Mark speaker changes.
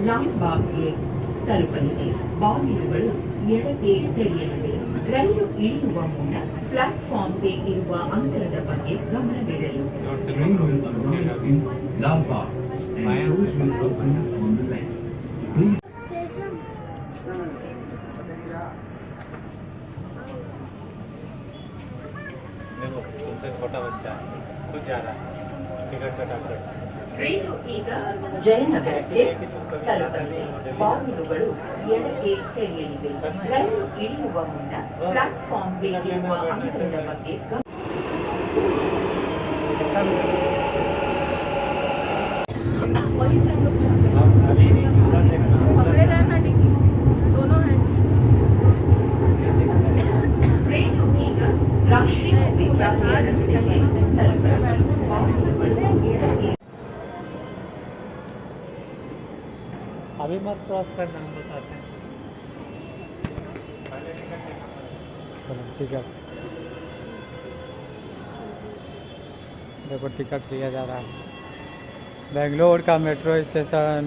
Speaker 1: ಲಾಲ್ಬಾಗ್ಗೆ ತಲುಪಲಿದೆ. ಬಾಗಿಲುಗಳು ಎಡಕ್ಕೆ ತೆರೆಯಲಿವೆ. ರೈಲು ಇಳಿಯುವ ಮುನ್ನ ಪ್ಲಾಟ್ಫಾರ್ಮ್ಗೆ ಇರುವ ಅಂತರದ ಬಗ್ಗೆ ಗಮನವಿರಲಿ.
Speaker 2: Train will arrive in Lal Bagh and doors will open on the left. Please.
Speaker 3: देखो तुमसे छोटा बच्चा है खुद जा रहा है टिकट कटा
Speaker 1: ರೈಲು ಈಗ ಜಯನಗರಕ್ಕೆ ತಲುಪಲಿದೆ. ಬಾಗಿಲುಗಳು ಎಡಕ್ಕೆ ತೆರೆಯಲಿವೆ. ರೈಲು ಇಳಿಯುವ ಮುನ್ನ ಪ್ಲಾಟ್ಫಾರ್ಮ್ಗೆ ಇರುವ ಅಂತರದ ಬಗ್ಗೆ ರೈಲು ಈಗ ರಾಷ್ಟ್ರೀಯ ವಿದ್ಯಾರ್ಥಿ ರಸ್ತೆಗೆ ತಲುಪಲಿದೆ. ಬಾಗಿಲುಗಳು ಎಡಕ್ಕೆ
Speaker 3: अभी मत क्रॉस करना हम बताते हैं
Speaker 4: चलो टिकट देखो टिकट लिया जा रहा है। बेंगलोर का मेट्रो स्टेशन